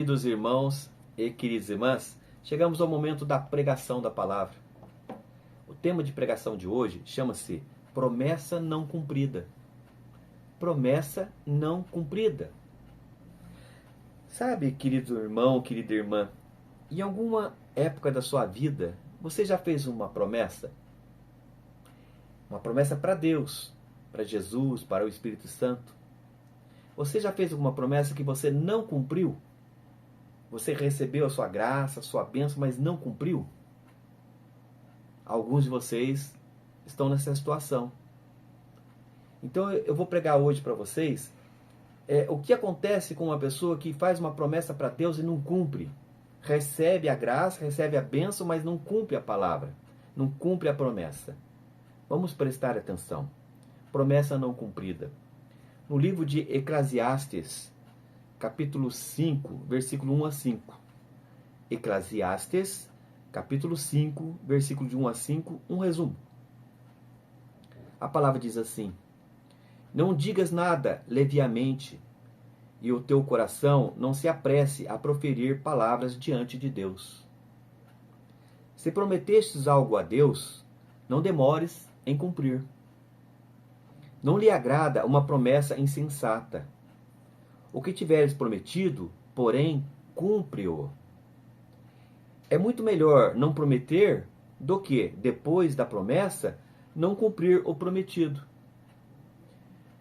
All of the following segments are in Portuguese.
Queridos irmãos e queridas irmãs, chegamos ao momento da pregação da palavra. O tema de pregação de hoje chama-se Promessa Não Cumprida. Promessa não cumprida. Sabe, querido irmão, querida irmã, em alguma época da sua vida, você já fez uma promessa? Uma promessa para Deus, para Jesus, para o Espírito Santo. Você já fez alguma promessa que você não cumpriu? Você recebeu a sua graça, a sua bênção, mas não cumpriu? Alguns de vocês estão nessa situação. Então eu vou pregar hoje para vocês o que acontece com uma pessoa que faz uma promessa para Deus e não cumpre. Recebe a graça, recebe a bênção, mas não cumpre a palavra. Não cumpre a promessa. Vamos prestar atenção. Promessa não cumprida. No livro de Eclesiastes, capítulo 5, versículo 1 a 5. Eclesiastes, capítulo 5, versículo de 1 a 5, um resumo. A palavra diz assim: Não digas nada leviamente, e o teu coração não se apresse a proferir palavras diante de Deus. Se prometestes algo a Deus, não demores em cumprir. Não lhe agrada uma promessa insensata. O que tiveres prometido, porém, cumpre-o. É muito melhor não prometer do que, depois da promessa, não cumprir o prometido.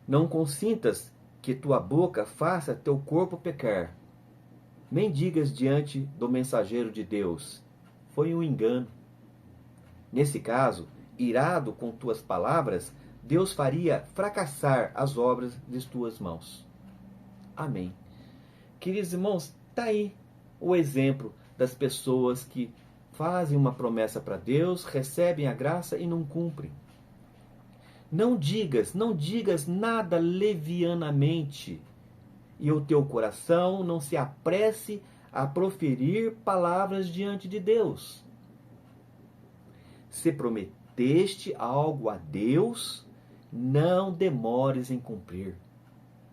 Não consintas que tua boca faça teu corpo pecar. Nem digas diante do mensageiro de Deus: foi um engano. Nesse caso, irado com tuas palavras, Deus faria fracassar as obras de tuas mãos. Amém. Queridos irmãos, está aí o exemplo das pessoas que fazem uma promessa para Deus, recebem a graça e não cumprem. Não digas nada levianamente, e o teu coração não se apresse a proferir palavras diante de Deus. Se prometeste algo a Deus, não demores em cumprir.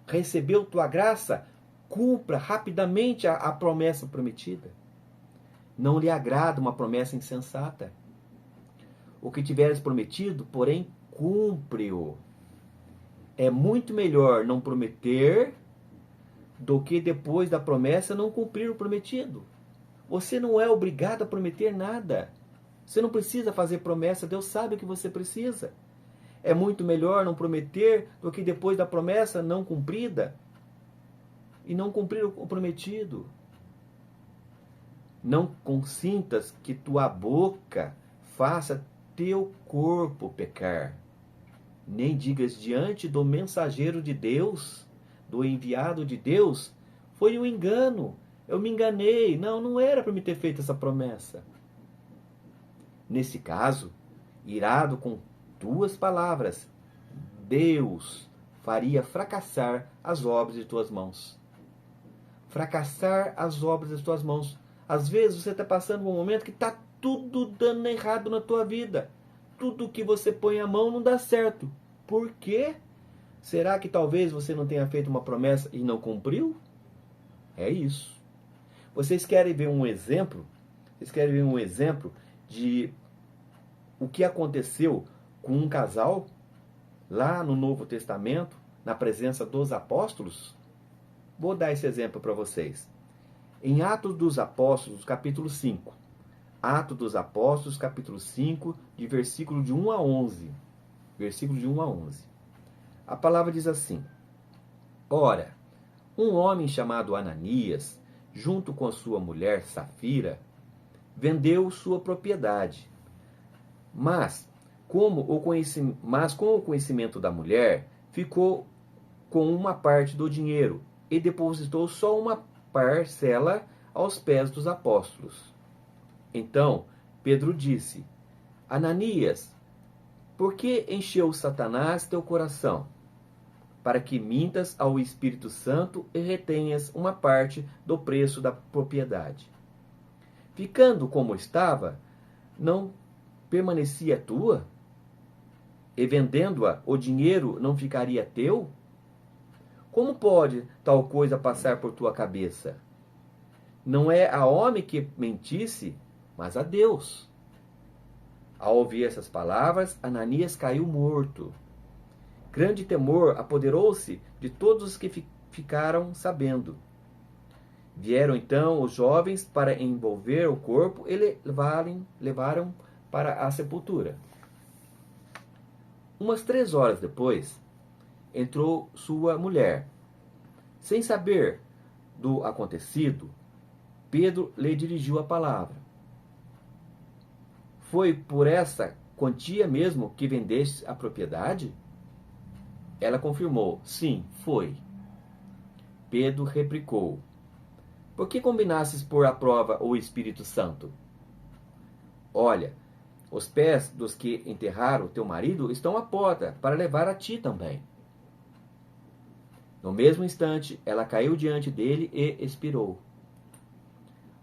Recebeu tua graça? Cumpra rapidamente a promessa prometida. Não lhe agrada uma promessa insensata. O que tiveres prometido, porém, cumpre-o. É muito melhor não prometer do que depois da promessa não cumprir o prometido. Você não é obrigado a prometer nada. Você não precisa fazer promessa, Deus sabe o que você precisa. É muito melhor não prometer do que depois da promessa não cumprida e não cumprir o prometido. Não consintas que tua boca faça teu corpo pecar. Nem digas diante do mensageiro de Deus, do enviado de Deus: foi um engano, eu me enganei. Não era para me ter feito essa promessa. Nesse caso, irado com tuas palavras, Deus faria fracassar as obras de tuas mãos. Fracassar as obras das tuas mãos. Às vezes você está passando por um momento que está tudo dando errado na tua vida. Tudo que você põe a mão não dá certo. Por quê? Será que talvez você não tenha feito uma promessa e não cumpriu? É isso. Vocês querem ver um exemplo? Vocês querem ver um exemplo de o que aconteceu com um casal lá no Novo Testamento, na presença dos apóstolos? Vou dar esse exemplo para vocês. Em Atos dos Apóstolos, capítulo 5. Atos dos Apóstolos, capítulo 5, de versículo de 1 a 11. Versículo de 1 a 11. A palavra diz assim: Ora, um homem chamado Ananias, junto com sua mulher Safira, vendeu sua propriedade. Mas com o conhecimento da mulher, ficou com uma parte do dinheiro e depositou só uma parcela aos pés dos apóstolos. Então Pedro disse: Ananias, por que encheu Satanás teu coração, para que mintas ao Espírito Santo e retenhas uma parte do preço da propriedade? Ficando como estava, não permanecia tua? E vendendo-a, o dinheiro não ficaria teu? Como pode tal coisa passar por tua cabeça? Não é a homem que mentisse, mas a Deus. Ao ouvir essas palavras, Ananias caiu morto. Grande temor apoderou-se de todos os que ficaram sabendo. Vieram então os jovens para envolver o corpo e levaram para a sepultura. Umas 3 horas depois, entrou sua mulher. Sem saber do acontecido, Pedro lhe dirigiu a palavra. Foi por essa quantia mesmo que vendeste a propriedade? Ela confirmou, sim, foi. Pedro replicou, por que combinastes pôr à prova o Espírito Santo? Olha, os pés dos que enterraram teu marido estão à porta para levar a ti também. No mesmo instante, ela caiu diante dele e expirou.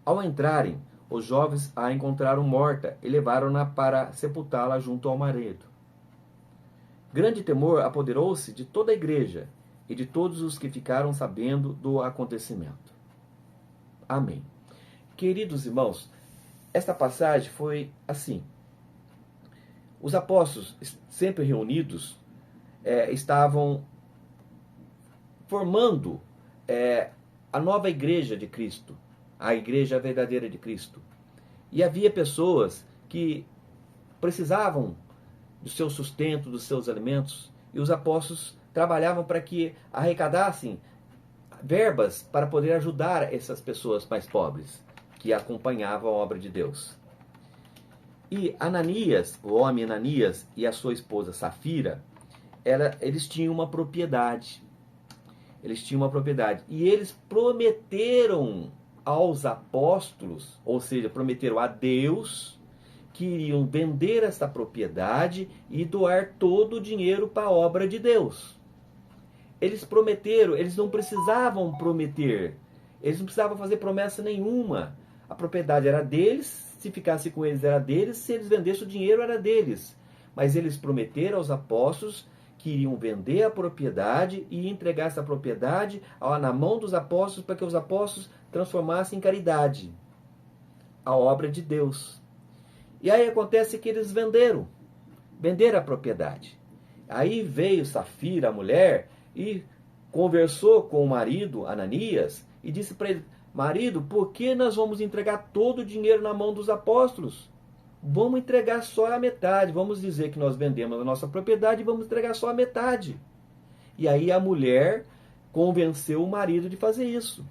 Ao entrarem, os jovens a encontraram morta e levaram-na para sepultá-la junto ao marido. Grande temor apoderou-se de toda a igreja e de todos os que ficaram sabendo do acontecimento. Amém. Queridos irmãos, esta passagem foi assim. Os apóstolos, sempre reunidos, estavam formando a nova igreja de Cristo, a igreja verdadeira de Cristo. E havia pessoas que precisavam do seu sustento, dos seus alimentos, e os apóstolos trabalhavam para que arrecadassem verbas para poder ajudar essas pessoas mais pobres que acompanhavam a obra de Deus. E Ananias, o homem Ananias e a sua esposa Safira, eles tinham uma propriedade. E eles prometeram aos apóstolos, ou seja, prometeram a Deus, que iriam vender essa propriedade e doar todo o dinheiro para a obra de Deus. Eles prometeram, eles não precisavam prometer, eles não precisavam fazer promessa nenhuma. A propriedade era deles, se ficasse com eles era deles, se eles vendessem o dinheiro era deles. Mas eles prometeram aos apóstolos que iriam vender a propriedade e entregar essa propriedade na mão dos apóstolos para que os apóstolos transformassem em caridade a obra de Deus. E aí acontece que eles venderam a propriedade. Aí veio Safira, a mulher, e conversou com o marido, Ananias, e disse para ele, marido, por que nós vamos entregar todo o dinheiro na mão dos apóstolos? Vamos entregar só a metade, vamos dizer que nós vendemos a nossa propriedade e vamos entregar só a metade. E aí a mulher convenceu o marido de fazer isso.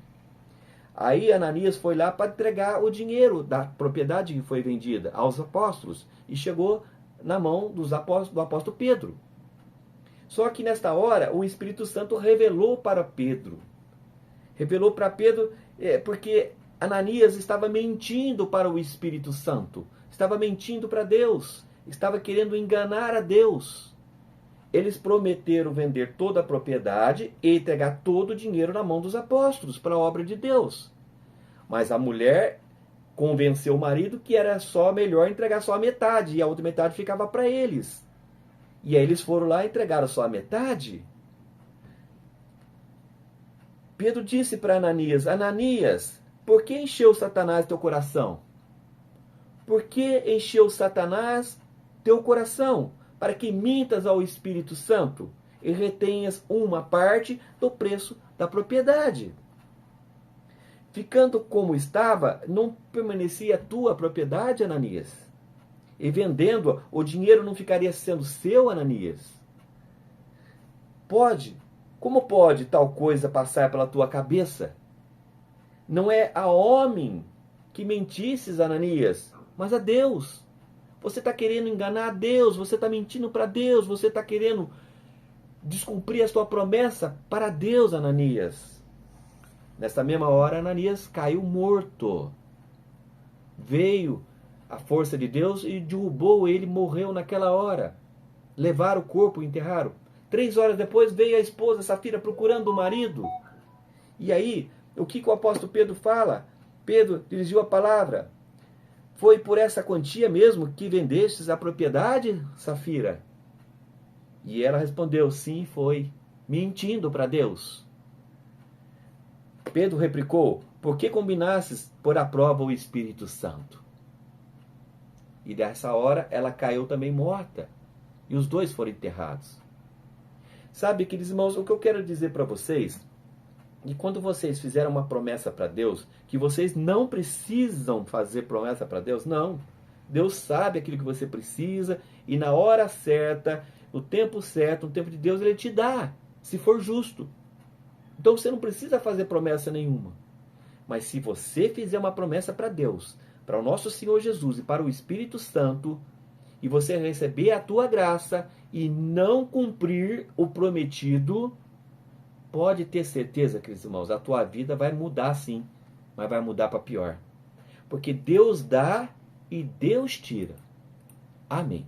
Aí Ananias foi lá para entregar o dinheiro da propriedade que foi vendida aos apóstolos e chegou na mão do apóstolo Pedro. Só que nesta hora o Espírito Santo revelou para Pedro. Revelou para Pedro porque Ananias estava mentindo para o Espírito Santo. Estava mentindo para Deus. Estava querendo enganar a Deus. Eles prometeram vender toda a propriedade e entregar todo o dinheiro na mão dos apóstolos para a obra de Deus. Mas a mulher convenceu o marido que era só melhor entregar só a metade e a outra metade ficava para eles. E aí eles foram lá e entregaram só a metade. Pedro disse para Ananias, Ananias, por que encheu Satanás teu coração? Por que encheu Satanás teu coração? Para que mintas ao Espírito Santo e retenhas uma parte do preço da propriedade. Ficando como estava, não permanecia a tua propriedade, Ananias. E vendendo, o dinheiro não ficaria sendo seu, Ananias. Como pode tal coisa passar pela tua cabeça? Não é a homem que mentisses, Ananias, mas a Deus. Você está querendo enganar a Deus, você está mentindo para Deus, você está querendo descumprir a sua promessa para Deus, Ananias. Nessa mesma hora, Ananias caiu morto. Veio a força de Deus e derrubou ele, morreu naquela hora. Levaram o corpo, enterraram. 3 horas depois veio a esposa Safira procurando o marido. E aí, o que o apóstolo Pedro fala? Pedro dirigiu a palavra. Foi por essa quantia mesmo que vendestes a propriedade, Safira? E ela respondeu, sim, foi. Mentindo para Deus. Pedro replicou, Por que combinasses pôr à prova o Espírito Santo? E dessa hora ela caiu também morta. E os dois foram enterrados. Sabe, queridos irmãos, o que eu quero dizer para vocês é que quando vocês fizeram uma promessa para Deus, que vocês não precisam fazer promessa para Deus, não. Deus sabe aquilo que você precisa e na hora certa, no tempo certo, no tempo de Deus, Ele te dá, se for justo. Então você não precisa fazer promessa nenhuma. Mas se você fizer uma promessa para Deus, para o nosso Senhor Jesus e para o Espírito Santo, e você receber a tua graça e não cumprir o prometido, pode ter certeza, queridos irmãos, a tua vida vai mudar sim, mas vai mudar para pior. Porque Deus dá e Deus tira. Amém.